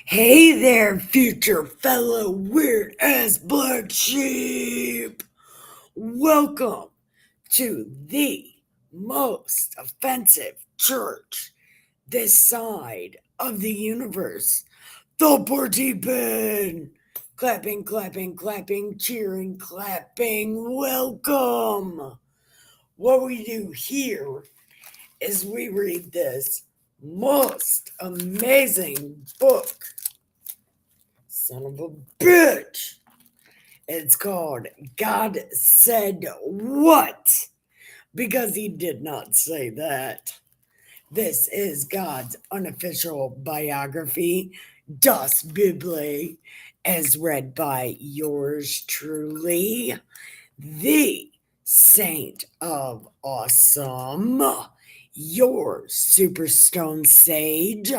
Hey there, future fellow weird ass black sheep! Welcome to the most offensive church this side of the universe, the Party Pen! Clapping, clapping, clapping, cheering, clapping, welcome! What we do here is we read this most amazing book. Son of a bitch. It's called God Said What? Because he did not say that. This is God's unofficial biography, Das Bible, as read by yours truly, the Saint of Awesome, your Superstone Sage,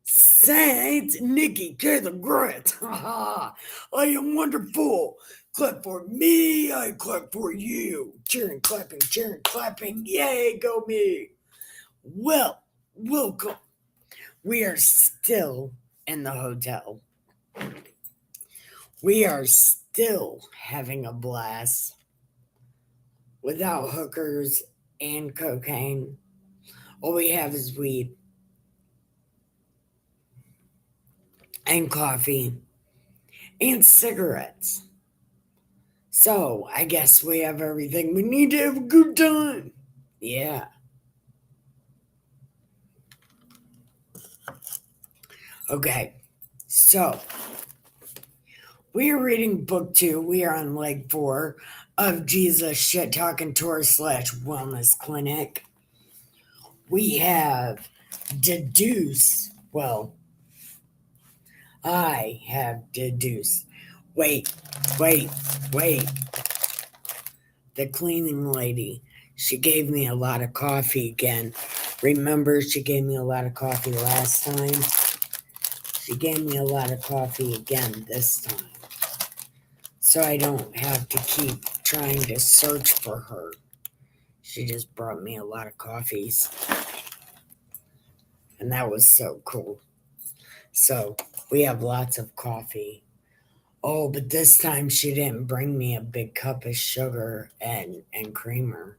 Saint Nikki K. the Great. I am wonderful. Clap for me, I clap for you. Cheering, clapping. Yay, go me. Well, welcome. We are still in the hotel. We are still having a blast without hookers and cocaine. All we have is weed and coffee and cigarettes. So, I guess we have everything we need to have a good time. Yeah. Okay. So, we are reading book 2. We are on leg 4 of Jesus Shit Talking Tour / Wellness Clinic. We have deduced. Well, I have deduced. Wait. The cleaning lady, she gave me a lot of coffee again. Remember, she gave me a lot of coffee last time? She gave me a lot of coffee again this time. So I don't have to keep trying to search for her. She just brought me a lot of coffees. And that was so cool. So we have lots of coffee. Oh, but this time she didn't bring me a big cup of sugar and creamer.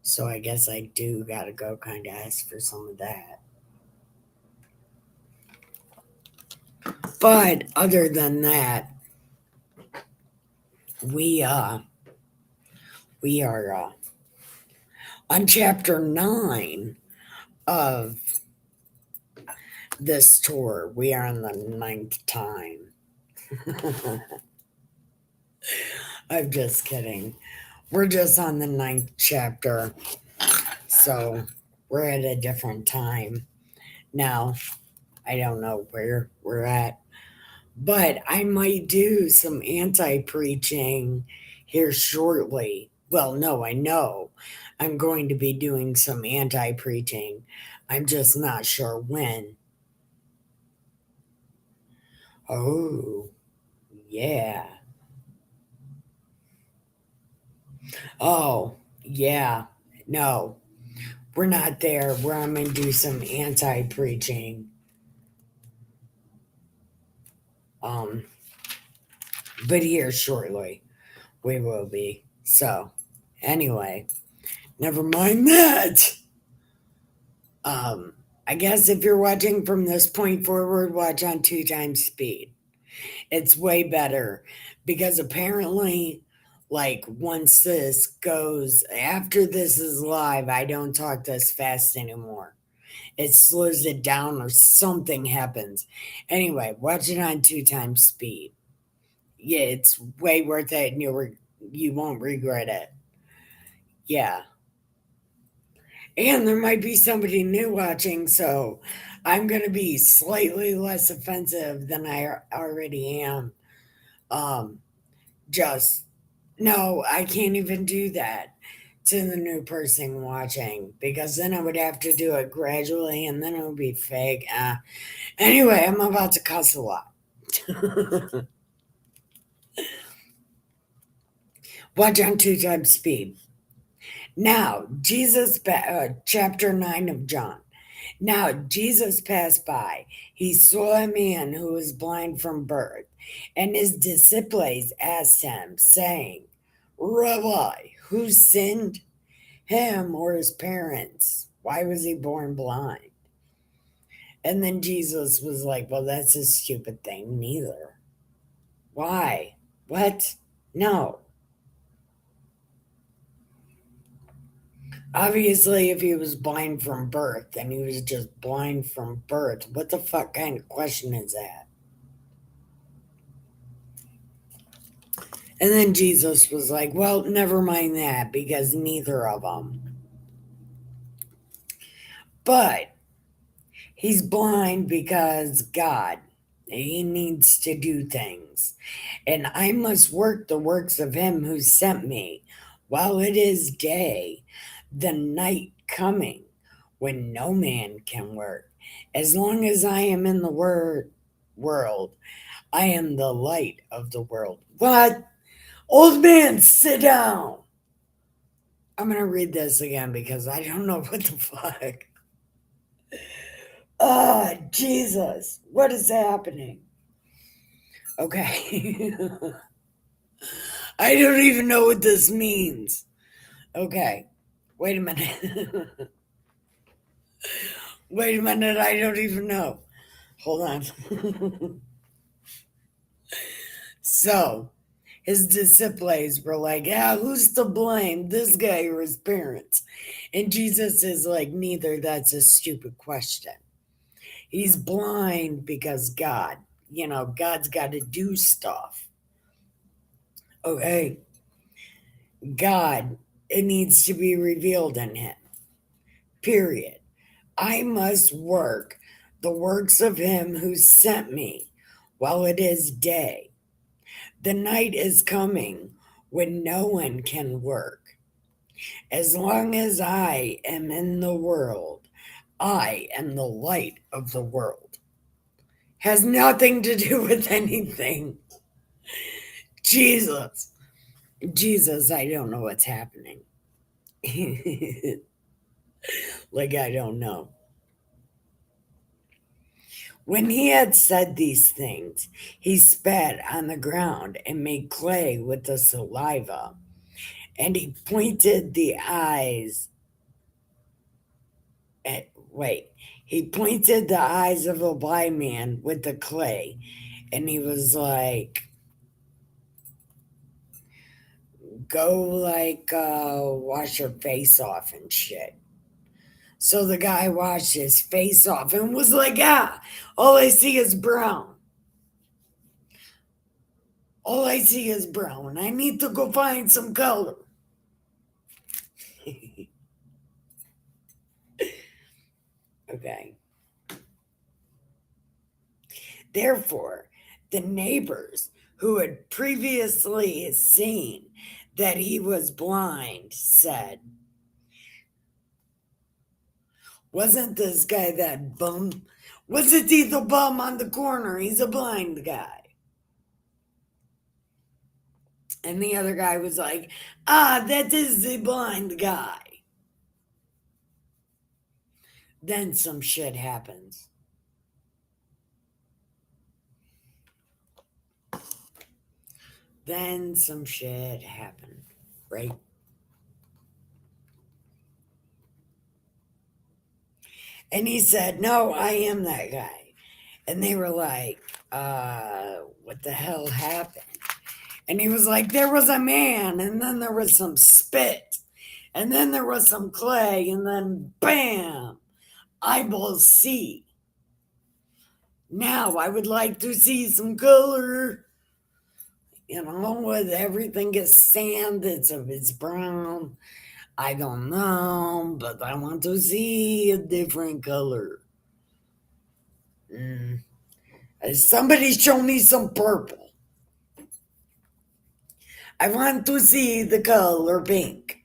So I guess I do gotta go kind of ask for some of that. But other than that, we are on chapter 9 of this tour. We are on the 9th time. I'm just kidding. We're just on the 9th chapter. So we're at a different time. Now, I don't know where we're at, but I might do some anti preaching here shortly. Well, no, I know I'm going to be doing some anti preaching. I'm just not sure when. Oh, yeah. Oh, yeah. No, we're not there where I'm going to do some anti preaching. Um, but here shortly we will be. So, anyway, never mind that. I guess if you're watching from this point forward, watch on 2 times speed. It's way better because apparently, like, once this goes, after this is live, I don't talk this fast anymore. It slows it down or something happens. Anyway, watch it on 2 times speed. Yeah, it's way worth it and you won't regret it. Yeah. And there might be somebody new watching, so I'm going to be slightly less offensive than I already am. Um, just, no, I can't even do that to the new person watching because then I would have to do it gradually and then it would be fake. Anyway, I'm about to cuss a lot. Watch on 2 times speed. Now, chapter 9 of John. Now, Jesus passed by. He saw a man who was blind from birth, and his disciples asked him, saying, Rabbi, who sinned, him or his parents? Why was he born blind? And then Jesus was like, well, that's a stupid thing. Neither. Why? What? No. Obviously, if he was blind from birth, then he was just blind from birth. What the fuck kind of question is that? And then Jesus was like, well, never mind that because neither of them. But he's blind because God, he needs to do things. And I must work the works of him who sent me while it is day, the night coming when no man can work. As long as I am in the world, I am the light of the world. What? Old man, sit down. I'm going to read this again because I don't know what the fuck. Ah, Jesus. What is happening? Okay. I don't even know what this means. Okay. Wait a minute. Wait a minute. I don't even know. Hold on. So, his disciples were like, yeah, who's to blame? This guy or his parents? And Jesus is like, neither. That's a stupid question. He's blind because God, God's got to do stuff. Okay. God, it needs to be revealed in him. Period. I must work the works of him who sent me while it is day. The night is coming when no one can work. As long as I am in the world, I am the light of the world. Has nothing to do with anything. Jesus. Jesus, I don't know what's happening. Like, I don't know. When he had said these things, he spat on the ground and made clay with the saliva, and he pointed the eyes he pointed the eyes of a blind man with the clay, and he was like, go wash your face off and shit. So the guy washed his face off and was like, all I see is brown. All I see is brown. I need to go find some color. Okay. Therefore, the neighbors who had previously seen that he was blind said, wasn't this guy that bum? Wasn't he the bum on the corner? He's a blind guy. And the other guy was like, that is the blind guy. Then some shit happens. Then some shit happened, right? And he said, no, I am that guy. And they were like, what the hell happened? And he was like, there was a man, and then there was some spit, and then there was some clay, and then bam, eyeballs see. Now I would like to see some color. With everything is sand, it's brown. I don't know, but I want to see a different color. Somebody show me some purple. I want to see the color pink.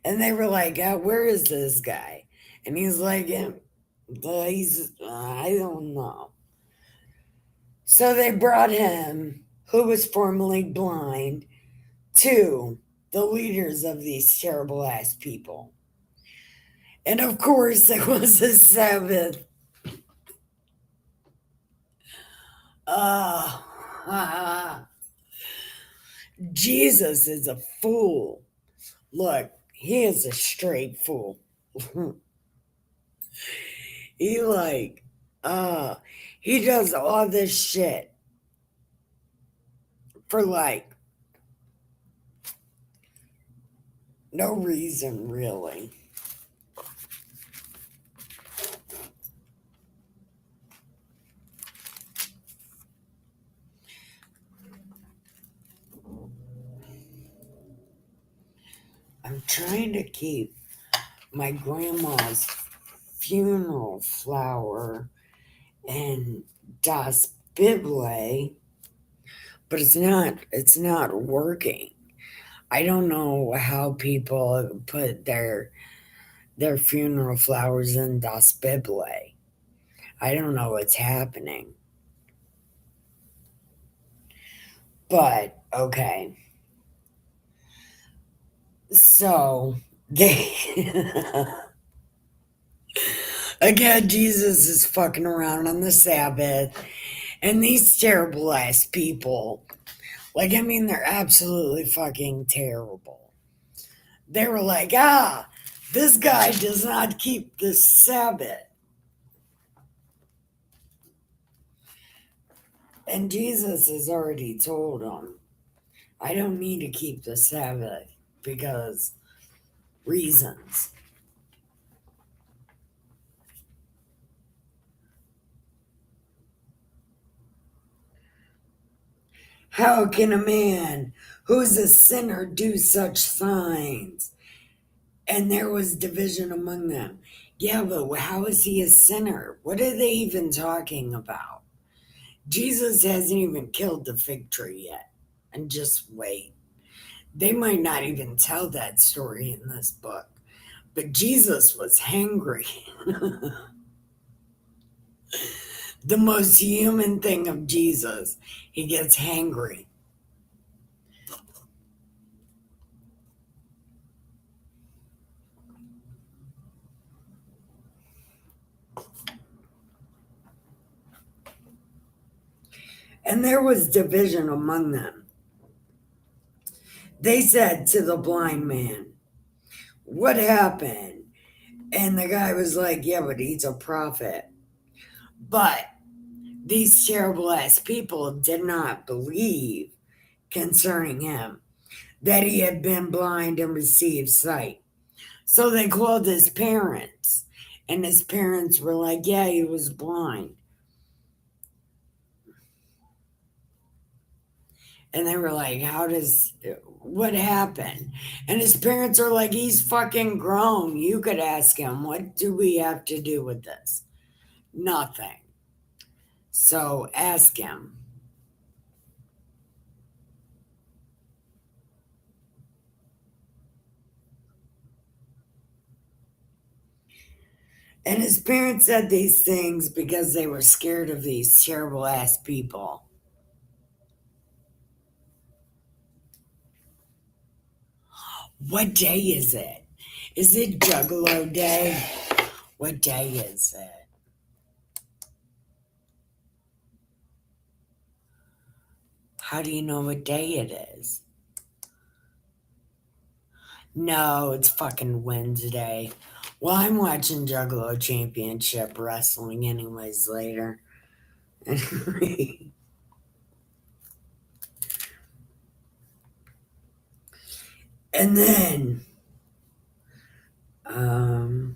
And they were like, where is this guy? And he's like, I don't know. So they brought him, who was formerly blind, to the leaders of these terrible ass people. And of course, it was the Sabbath. Uh, Jesus is a fool. Look, he is a straight fool. he like, uh, he does all this shit for like no reason, really. I'm trying to keep my grandma's funeral flower and Das Bible, but it's not working. I don't know how people put their funeral flowers in Das Bible. I don't know what's happening. But okay. So they again, Jesus is fucking around on the Sabbath, and these terrible ass people, like, I mean, they're absolutely fucking terrible. They were like, this guy does not keep the Sabbath. And Jesus has already told them, I don't need to keep the Sabbath because reasons. How can a man who's a sinner do such signs? And there was division among them. Yeah, but how is he a sinner? What are they even talking about? Jesus hasn't even killed the fig tree yet. And just wait. They might not even tell that story in this book. But Jesus was hangry. The most human thing of Jesus, he gets hangry. And there was division among them. They said to the blind man, what happened? And the guy was like, yeah, but he's a prophet. But these terrible ass people did not believe concerning him that he had been blind and received sight. So they called his parents, and his parents were like, yeah, he was blind. And they were like, what happened? And his parents are like, he's fucking grown. You could ask him, what do we have to do with this? Nothing. So ask him. And his parents said these things because they were scared of these terrible ass people. What day is it? Is it Juggalo Day? What day is it? How do you know what day it is? No, it's fucking Wednesday. Well, I'm watching Juggalo Championship Wrestling anyways later. And then, um,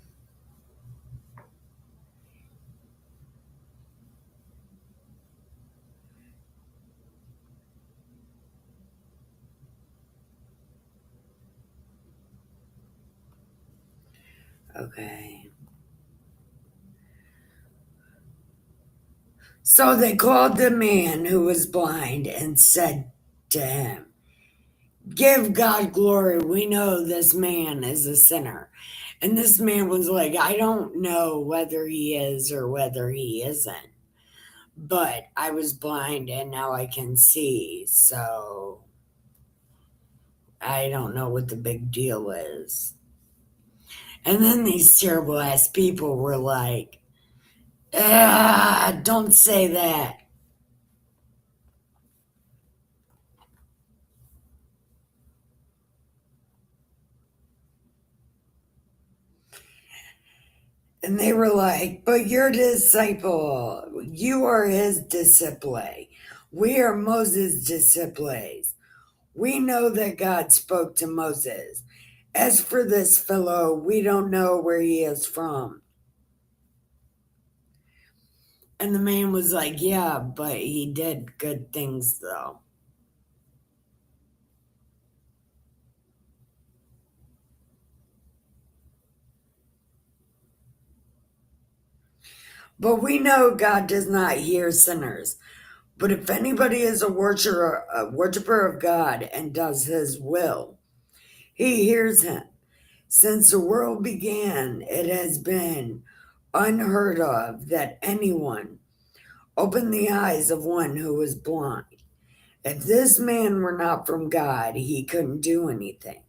okay. So they called the man who was blind and said to him, give God glory. We know this man is a sinner. And this man was like, I don't know whether he is or whether he isn't. But I was blind and now I can see. So I don't know what the big deal is. And then these terrible ass people were like, don't say that. And they were like, but you're a disciple. You are his disciple. We are Moses' disciples. We know that God spoke to Moses. As for this fellow, we don't know where he is from. And the man was like, yeah, but he did good things, though. But we know God does not hear sinners. But if anybody is a worshiper of God and does his will, he hears him. Since the world began, it has been unheard of that anyone opened the eyes of one who was blind. If this man were not from God, he couldn't do anything.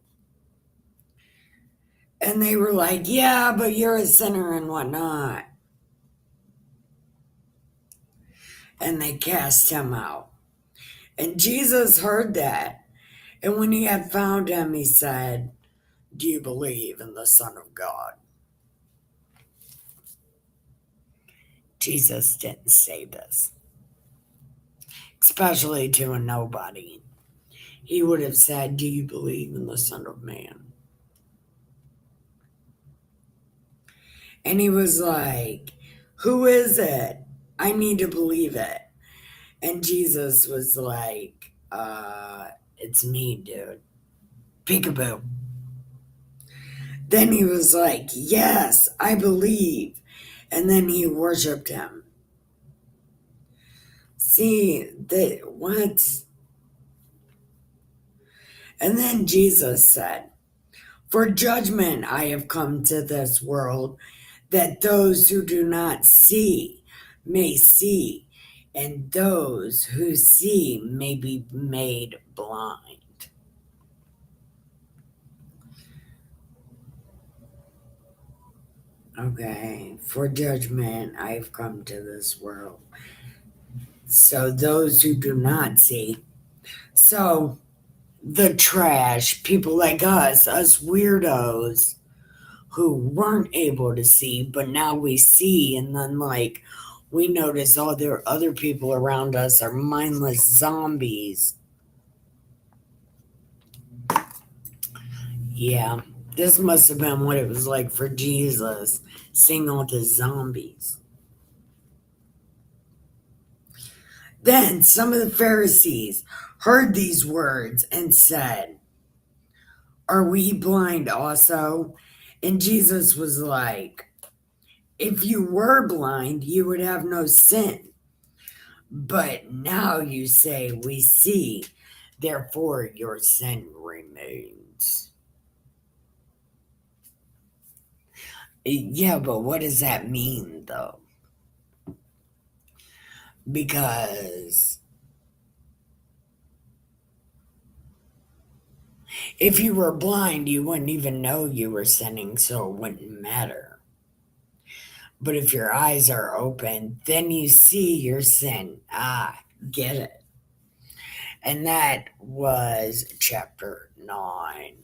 And they were like, yeah, but you're a sinner and whatnot. And they cast him out. And Jesus heard that. And when he had found him, he said, do you believe in the Son of God? Jesus didn't say this, especially to a nobody. He would have said, do you believe in the Son of Man? And he was like, who is it? I need to believe it. And Jesus was like, it's me, dude. Peekaboo. Then he was like, yes, I believe. And then he worshiped him. See, what? And then Jesus said, for judgment I have come to this world, that those who do not see may see, and those who see may be made blind. Okay, for judgment I have come to this world. So those who do not see. So the trash, people like us weirdos who weren't able to see, but now we see, and then like we notice all their other people around us are mindless zombies. Yeah, this must have been what it was like for Jesus, seeing all the zombies. Then some of the Pharisees heard these words and said, are we blind also? And Jesus was like, if you were blind, you would have no sin. But now you say, we see, therefore your sin remains. Yeah, but what does that mean, though? Because if you were blind, you wouldn't even know you were sinning, so it wouldn't matter. But if your eyes are open, then you see your sin. Get it. And that was chapter 9.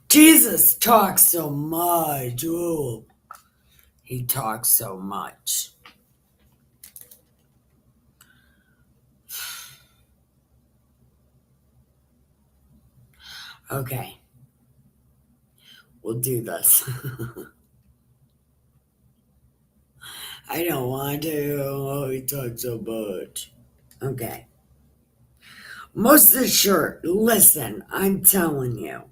Jesus talks so much. Oh, he talks so much. Okay, we'll do this. I don't want to. Oh, he talks so much. Okay. Most assured, listen, I'm telling you.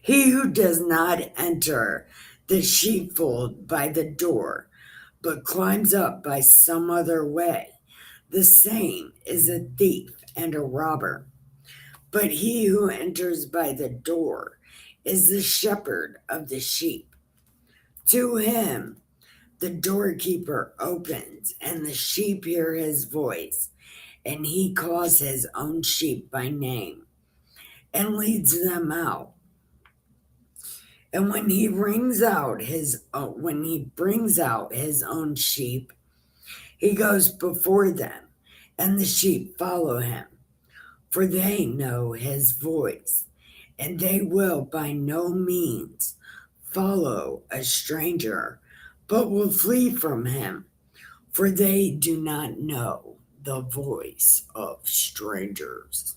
He who does not enter the sheepfold by the door, but climbs up by some other way, the same is a thief and a robber. But he who enters by the door is the shepherd of the sheep. To him, The doorkeeper opens, and the sheep hear his voice, and he calls his own sheep by name and leads them out. And when he brings out his own sheep, he goes before them, and the sheep follow him, for they know his voice, and they will by no means follow a stranger, but will flee from him, for they do not know the voice of strangers.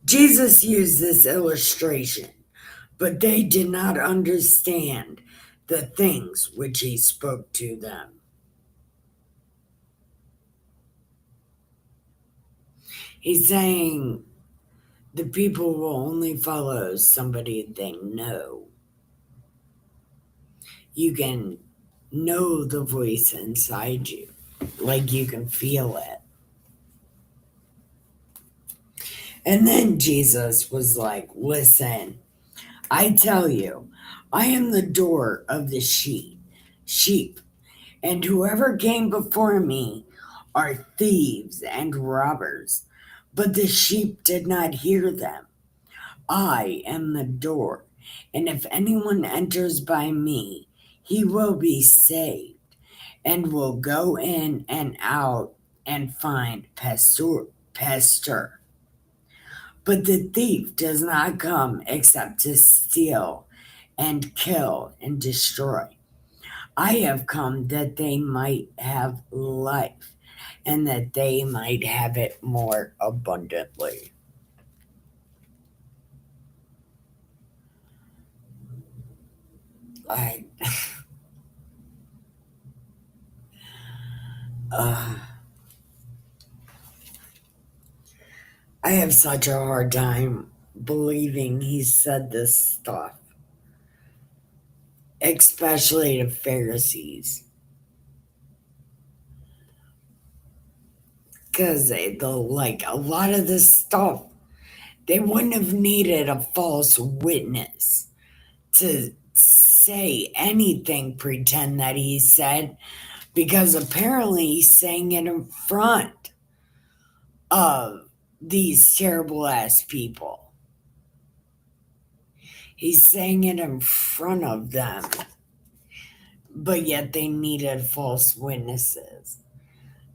Jesus used this illustration, but they did not understand the things which he spoke to them. He's saying the people will only follow somebody they know. You can know the voice inside you, like you can feel it. And then Jesus was like, listen, I tell you, I am the door of the sheep, and whoever came before me are thieves and robbers, but the sheep did not hear them. I am the door, and if anyone enters by me, he will be saved, and will go in and out and find pasture. But the thief does not come except to steal and kill and destroy. I have come that they might have life, and that they might have it more abundantly. I, uh, I have such a hard time believing he said this stuff, especially to Pharisees. Because like a lot of this stuff, they wouldn't have needed a false witness to say anything, pretend that he said, because apparently he's saying it in front of these terrible ass people. He's saying it in front of them, but yet they needed false witnesses.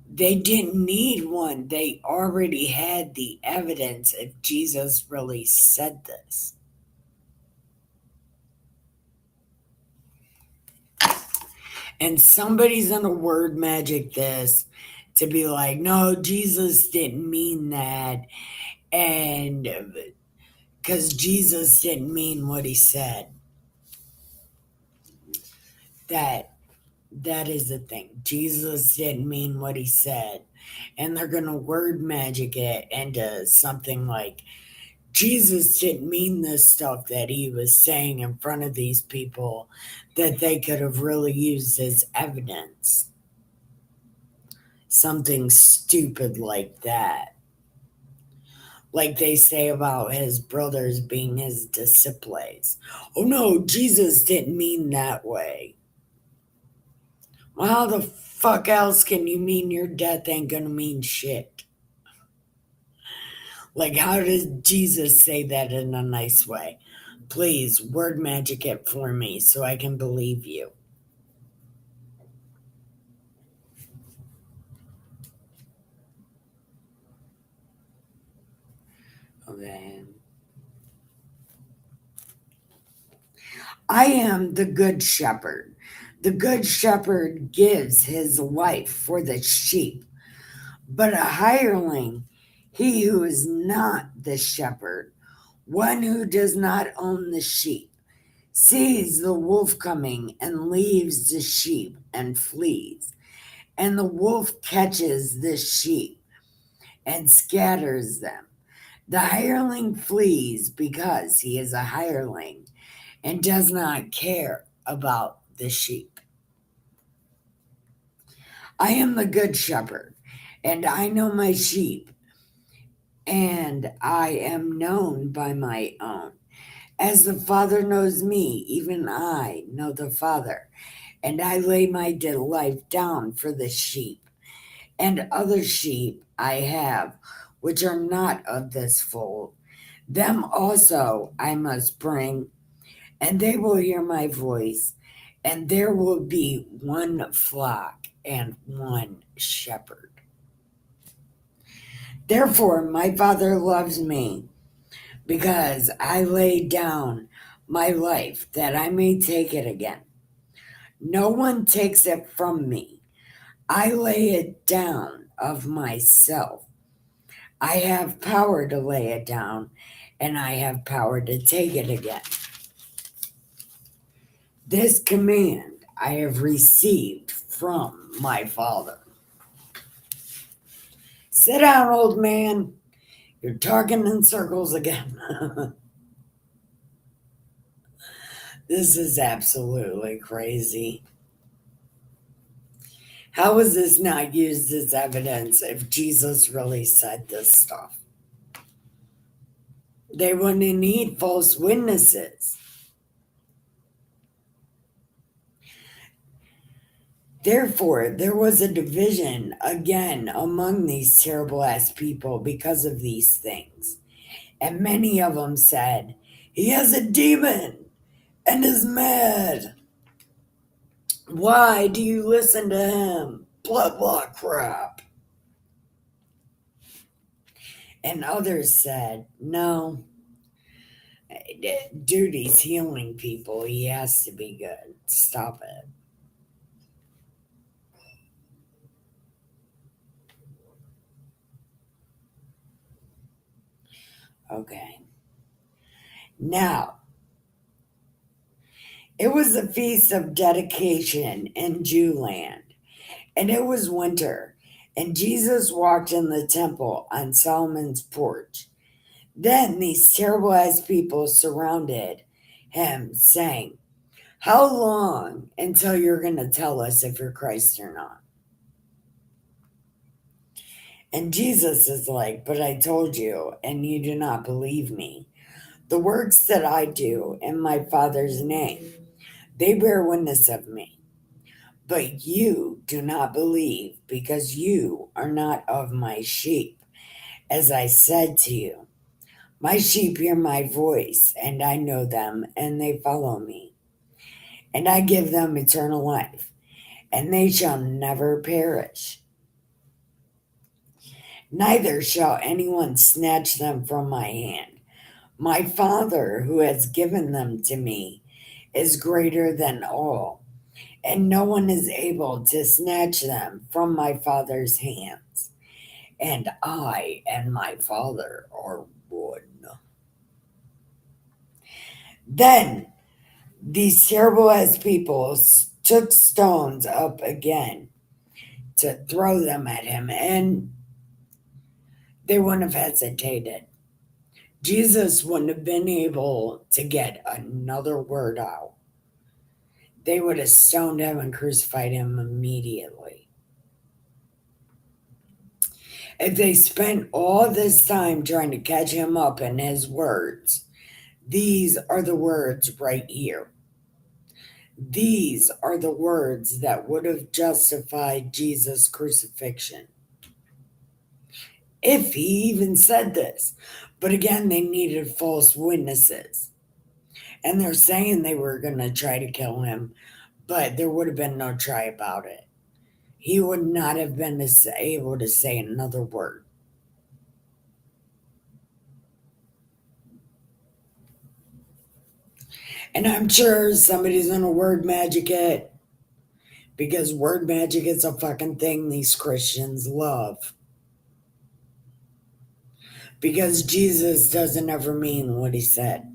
They didn't need one. They already had the evidence if Jesus really said this. And somebody's gonna word magic this to be like, no, Jesus didn't mean that. And because Jesus didn't mean what he said. That is the thing. Jesus didn't mean what he said. And they're going to word magic it into something like, Jesus didn't mean this stuff that he was saying in front of these people that they could have really used as evidence. Something stupid like that. Like they say about his brothers being his disciples. Oh no, Jesus didn't mean that way. Well, how the fuck else can you mean your death ain't gonna mean shit? Like, how does Jesus say that in a nice way? Please, word magic it for me so I can believe you. Okay. I am the good shepherd. The good shepherd gives his life for the sheep. But a hireling, he who is not the shepherd, one who does not own the sheep, sees the wolf coming and leaves the sheep and flees. And the wolf catches the sheep and scatters them. The hireling flees because he is a hireling and does not care about the sheep. I am the good shepherd, and I know my sheep, and I am known by my own, As the Father knows me, even I know the Father, and I lay my life down for the sheep. And other sheep I have, which are not of this fold. Them also I must bring, and they will hear my voice, and there will be one flock and one shepherd. Therefore, my Father loves me, because I lay down my life that I may take it again. No one takes it from me. I lay it down of myself. I have power to lay it down, and I have power to take it again. This command I have received from my Father. Sit down, old man. You're talking in circles again. This is absolutely crazy. How is this not used as evidence if Jesus really said this stuff? They wouldn't need false witnesses. Therefore, there was a division again among these terrible ass people because of these things. And many of them said, "He has a demon and is mad. Why do you listen to him? Blah, blah, crap." And others said, "No, dude, he's healing people. He has to be good. Stop it." Okay. Now, it was the feast of dedication in Jewland, and it was winter, and Jesus walked in the temple on Solomon's porch. Then these terrible ass people surrounded him, saying, "How long until you're going to tell us if you're Christ or not?" And Jesus is like, "But I told you, and you do not believe me. The works that I do in my Father's name, they bear witness of me. But you do not believe because you are not of my sheep. As I said to you, my sheep hear my voice, and I know them, and they follow me. And I give them eternal life, and they shall never perish. Neither shall anyone snatch them from my hand. My Father, who has given them to me, is greater than all, and no one is able to snatch them from my Father's hands. And I and my Father are one." Then these terrible as people took stones up again to throw them at him, and they wouldn't have hesitated. Jesus wouldn't have been able to get another word out. They would have stoned him and crucified him immediately. If they spent all this time trying to catch him up in his words, these are the words right here. These are the words that would have justified Jesus' crucifixion. If he even said this. But again, they needed false witnesses. And they're saying they were going to try to kill him, but there would have been no try about it. He would not have been able to say another word. And I'm sure somebody's going to word magic it, because word magic is a fucking thing these Christians love. Because Jesus doesn't ever mean what he said.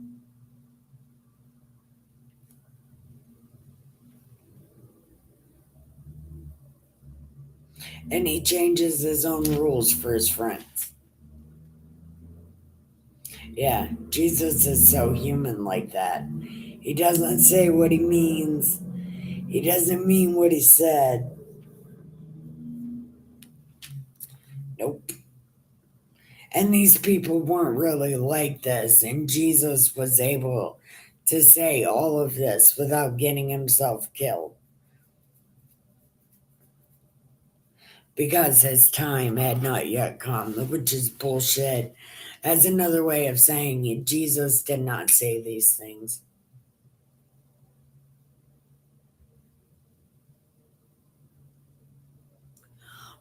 And he changes his own rules for his friends. Yeah, Jesus is so human like that. He doesn't say what he means. He doesn't mean what he said. Nope. And these people weren't really like this, and Jesus was able to say all of this without getting himself killed because his time had not yet come, which is bullshit. As another way of saying it, Jesus did not say these things.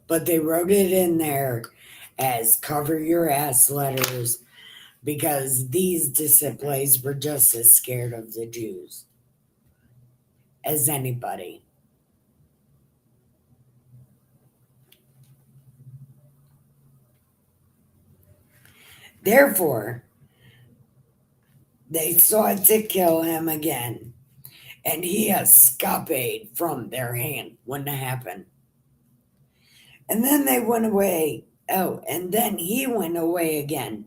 But they wrote it in there as cover your ass letters because these disciples were just as scared of the Jews as anybody. Therefore, they sought to kill him again, and he escaped from their hand when it happened. And then they went away. Oh, and then he went away again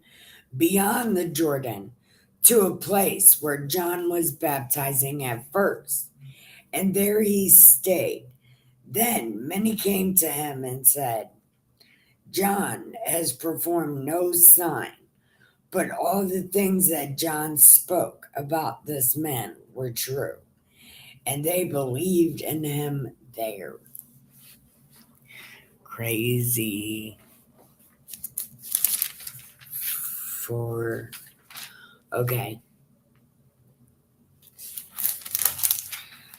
beyond the Jordan to a place where John was baptizing at first. And there he stayed. Then many came to him and said, John has performed no sign, but all the things that John spoke about this man were true. And they believed in him there. Crazy. For okay.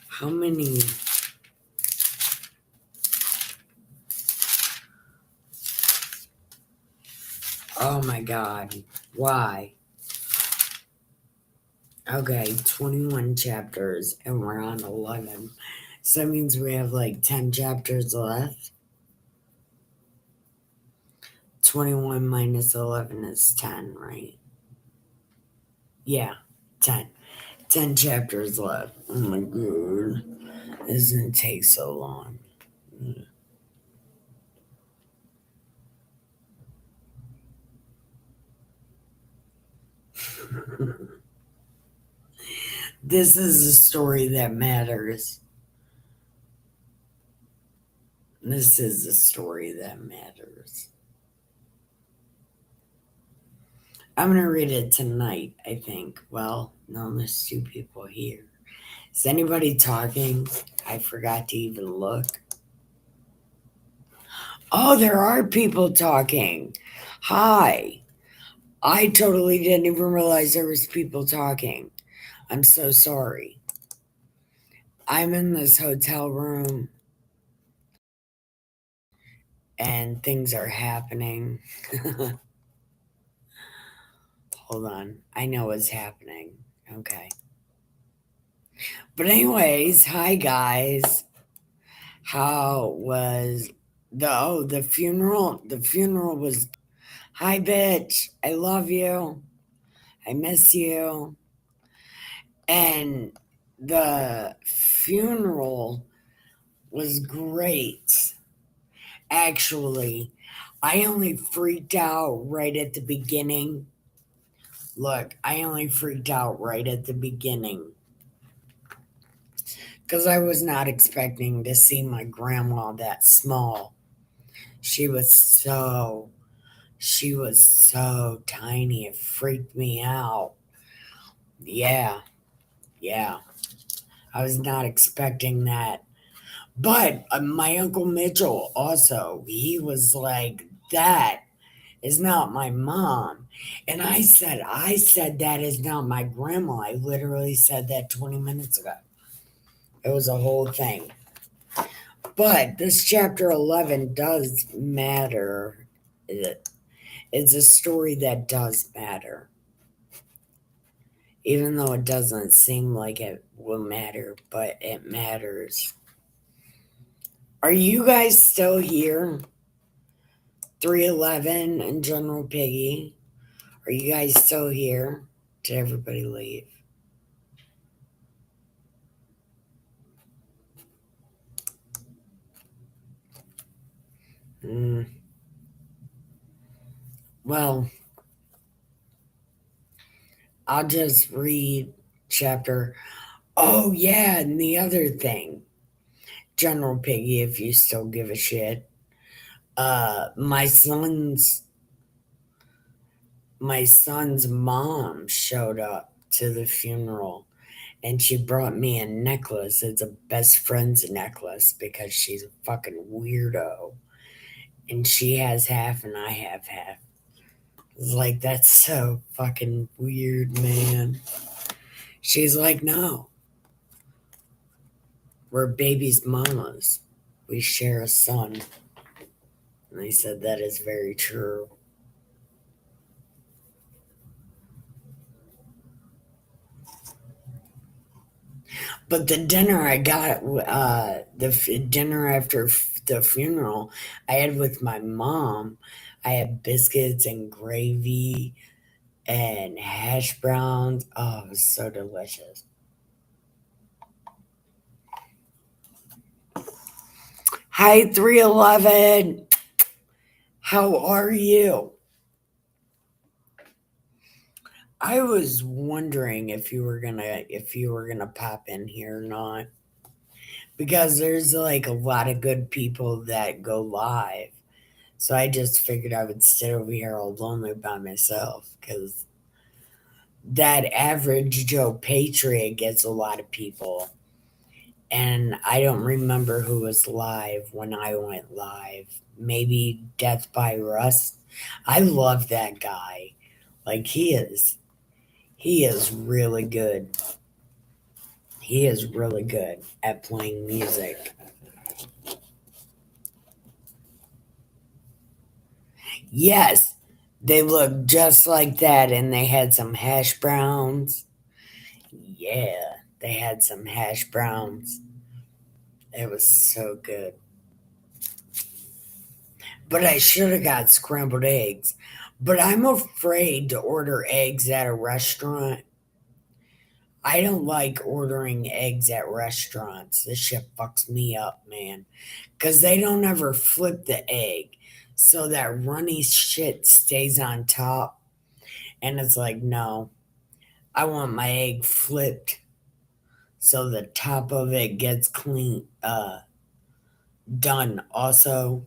How many oh my god. Why? Okay, 21 chapters and we're on 11. So that means we have like 10 chapters left. 21 minus 11 is 10, right? Yeah, 10. 10 chapters left. Oh my god. This doesn't take so long. This is a story that matters. This is a story that matters. I'm going to read it tonight, I think. Well, no, there's two people here. Is anybody talking? I forgot to even look. Oh, there are people talking. Hi. I totally didn't even realize there was people talking. I'm so sorry. I'm in this hotel room and things are happening. Hold on. I know what's happening. Okay. But anyways, hi guys. How was the funeral? The funeral was hi bitch. I love you. I miss you. And the funeral was great. Actually, I only freaked out right at the beginning. Look, I only freaked out right at the beginning because I was not expecting to see my grandma that small. She was so she was so tiny. It freaked me out. Yeah, yeah. I was not expecting that. But my Uncle Mitchell also, he was like, that is not my mom. And I said, that is not my grandma. I literally said that 20 minutes ago. It was a whole thing. But this chapter 11 does matter. It's a story that does matter. Even though it doesn't seem like it will matter, but it matters. Are you guys still here? 311 and General Piggy. Are you guys still here? Did everybody leave? Mm. Well, I'll just read chapter. Oh, yeah, and the other thing, General Piggy, if you still give a shit. My son's my son's mom showed up to the funeral and she brought me a necklace. It's a best friend's necklace because she's a fucking weirdo. And she has half and I have half. It's like, that's so fucking weird, man. She's like, no, we're baby's mamas. We share a son. And I said, that is very true. But the dinner I got, dinner after the funeral, I had with my mom. I had biscuits and gravy and hash browns. Oh, it was so delicious. Hi, 311. How are you? I was wondering if you were gonna pop in here or not. Because there's like a lot of good people that go live. So I just figured I would sit over here all lonely by myself because that average Joe Patriot gets a lot of people. And I don't remember who was live when I went live. Maybe Death by Rust. I love that guy. Like he is really good. He is really good at playing music. Yes, they looked just like that and they had some hash browns. Yeah, they had some hash browns. It was so good. But I should have got scrambled eggs. But I'm afraid to order eggs at a restaurant. I don't like ordering eggs at restaurants. This shit fucks me up, man. Because they don't ever flip the egg. So that runny shit stays on top. And it's like, no, I want my egg flipped so the top of it gets clean, done. Also,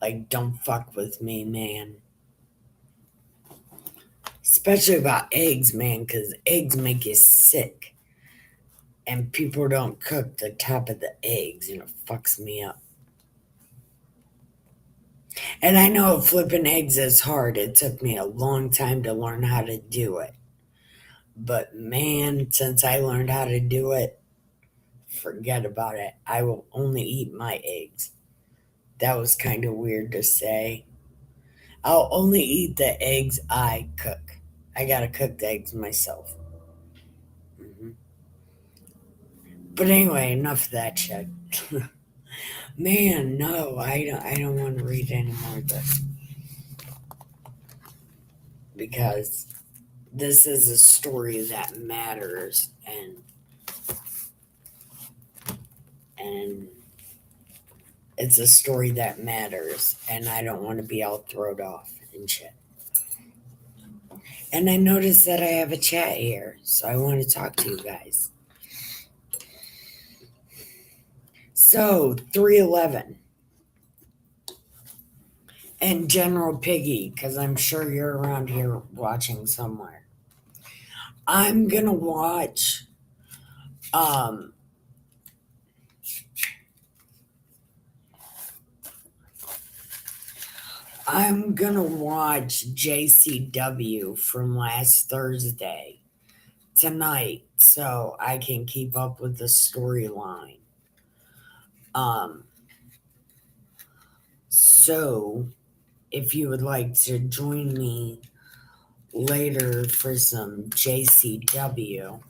like, don't fuck with me, man. Especially about eggs, man, because eggs make you sick. And people don't cook the top of the eggs, and it fucks me up. And I know flipping eggs is hard. It took me a long time to learn how to do it. But man, since I learned how to do it, forget about it. I will only eat my eggs. That was kind of weird to say. I'll only eat the eggs I cook. I gotta cook the eggs myself. Hmm. But anyway, enough of that shit. Man, no, I don't want to read any more of this because this is a story that matters, and it's a story that matters, and I don't want to be all thrown off and shit. And I noticed that I have a chat here, so I want to talk to you guys. So, 311 and General Piggy, because I'm sure you're around here watching somewhere. I'm gonna watch um I'm gonna watch JCW from last Thursday tonight so I can keep up with the storyline. Um so if you would like to join me later for some JCW,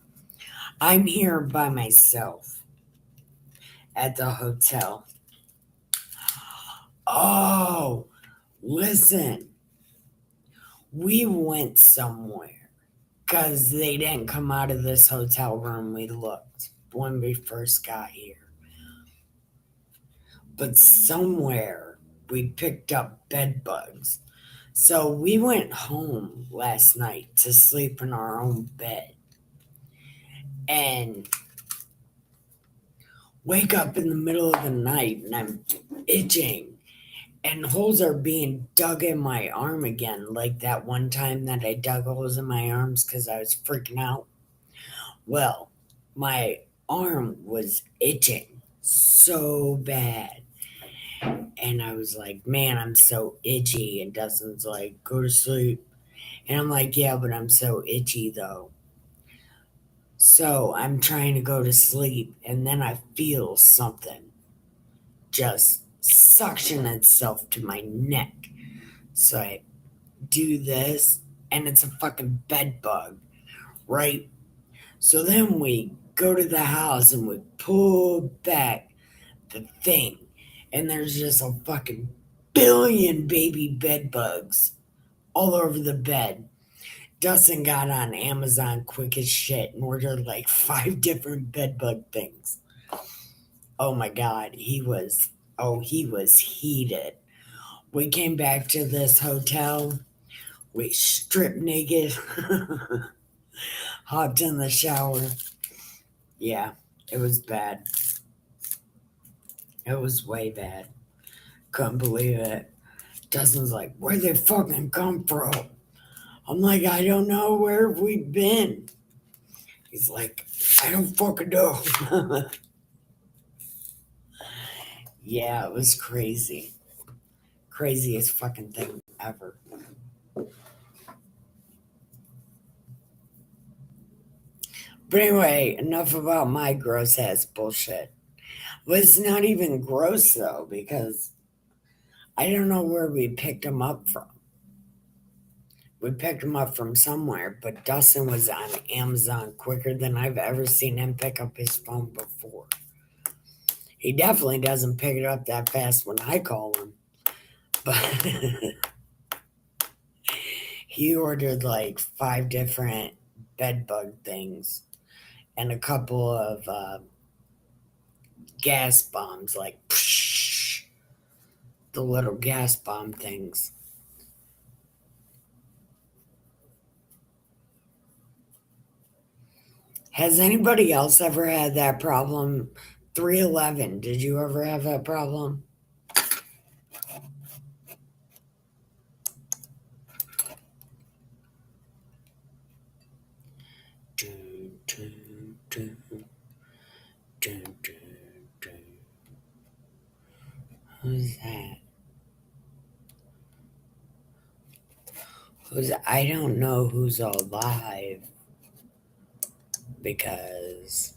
I'm here by myself at the hotel. Oh, listen, we went somewhere because they didn't come out of this hotel room we looked when we first got here. But somewhere we picked up bed bugs. So we went home last night to sleep in our own bed and wake up in the middle of the night and I'm itching and holes are being dug in my arm again, like that one time that I dug holes in my arms because I was freaking out. Well, my arm was itching so bad. And I was like, man, I'm so itchy. And Dustin's like, go to sleep. And I'm like, yeah, but I'm so itchy though. So I'm trying to go to sleep. And then I feel something just suction itself to my neck. So I do this, and it's a fucking bed bug, right? So then we go to the house and we pull back the thing, and there's just a fucking billion baby bed bugs all over the bed. Dustin got on Amazon quick as shit and ordered like 5 different bed bug things. Oh my god, he was heated. We came back to this hotel. We stripped naked, hopped in the shower. Yeah, it was bad. It was way bad. Couldn't believe it. Dustin's like, where'd they fucking come from? I'm like, I don't know. Where have we been? He's like, I don't fucking know. Yeah, it was crazy. Craziest fucking thing ever. But anyway, enough about my gross ass bullshit. Well, it's not even gross though, because I don't know where we picked him up from. We picked him up from somewhere, but Dustin was on Amazon quicker than I've ever seen him pick up his phone before. He definitely doesn't pick it up that fast when I call him. But he ordered like 5 different bed bug things and a couple of gas bombs, like psh, the little gas bomb things. Has anybody else ever had that problem? 311, did you ever have that problem? Dun, dun, dun, dun, dun, dun. Who's that? I don't know who's alive because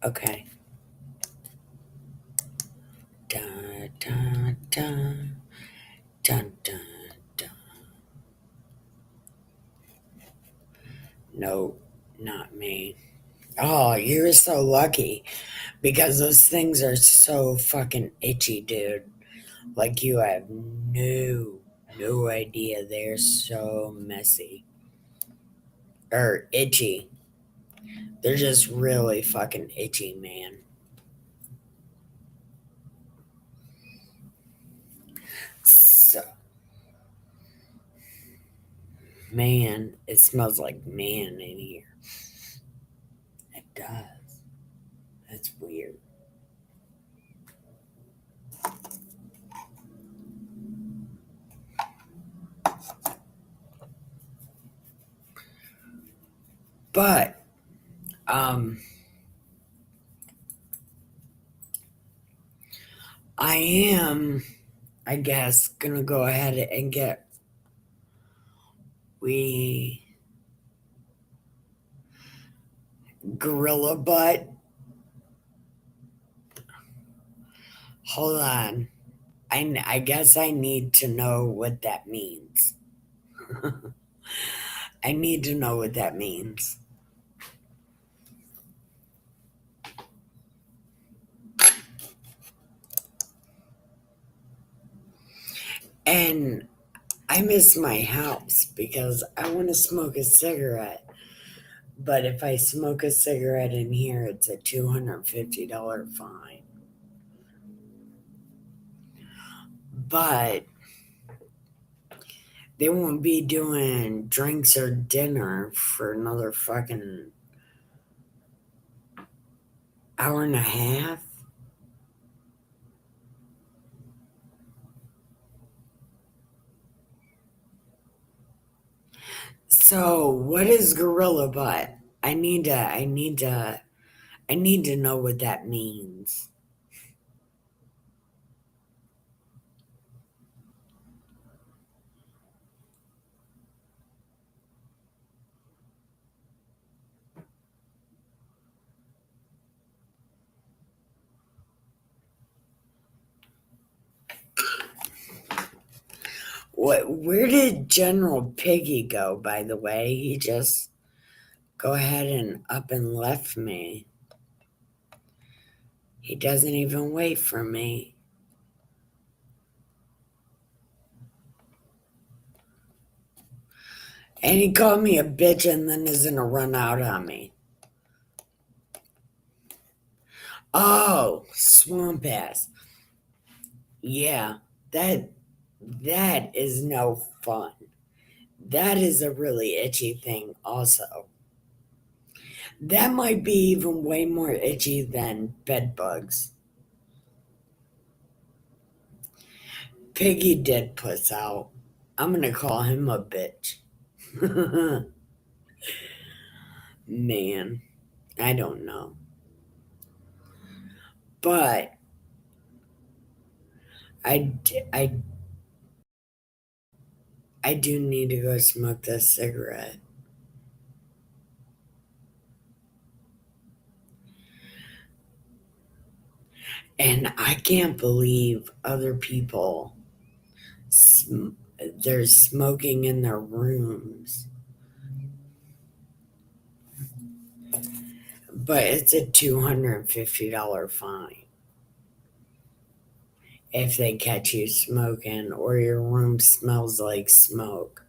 okay. Dun, dun, dun, dun, dun, dun. No, not me. Oh, you're so lucky because those things are so fucking itchy, dude. Like you have no idea. They're so messy or itchy. They're just really fucking itchy, man. So, man, it smells like man in here. It does. That's weird. But, um, I am, I guess, gonna go ahead and get we gorilla butt. Hold on. I guess I need to know what that means. I need to know what that means. And I miss my house because I want to smoke a cigarette. But if I smoke a cigarette in here, it's a $250 fine. But they won't be doing drinks or dinner for another fucking Hour and a half? So, what is gorilla butt? I need to know what that means. Where did General Piggy go, by the way? He just go ahead and up and left me. He doesn't even wait for me. And he called me a bitch and then is gonna run out on me. Oh, swamp ass. Yeah, that is no fun. That is a really itchy thing also. That might be even way more itchy than bed bugs. Piggy did puss out. I'm gonna call him a bitch. Man, I don't know. But I I do need to go smoke this cigarette. And I can't believe other people, they're smoking in their rooms. But it's a $250 fine if they catch you smoking or your room smells like smoke.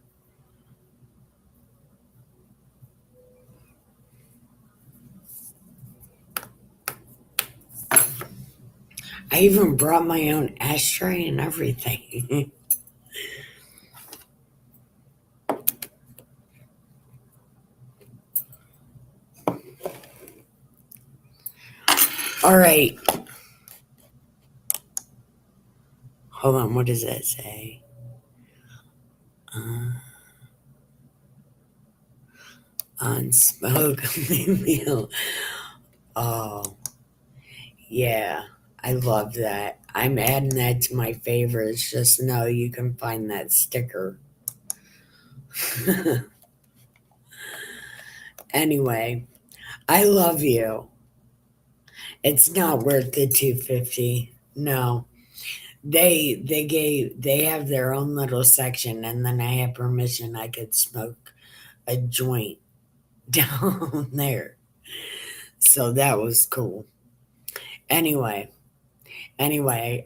I even brought my own ashtray and everything. All right. Hold on. What does that say? Uh, on smoke meal. Oh, yeah. I love that. I'm adding that to my favorites. Just know you can find that sticker. Anyway, I love you. It's not worth the 250. No. They have their own little section and then I had permission I could smoke a joint down there. So that was cool. Anyway,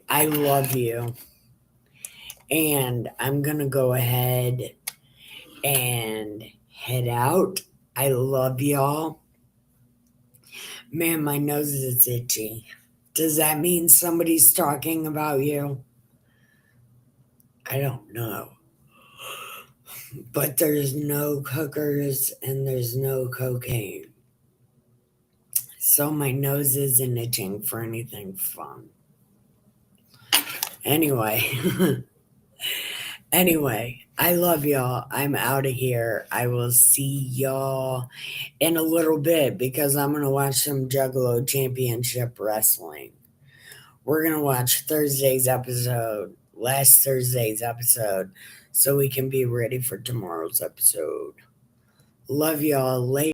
I love you. And I'm going to go ahead and head out. I love y'all. Man, my nose is itchy. Does that mean somebody's talking about you? I don't know. But there's no hookers and there's no cocaine. So my nose isn't itching for anything fun. Anyway, I love y'all. I'm out of here. I will see y'all in a little bit because I'm going to watch some Juggalo Championship Wrestling. We're going to watch last Thursday's episode, so we can be ready for tomorrow's episode. Love y'all. Later.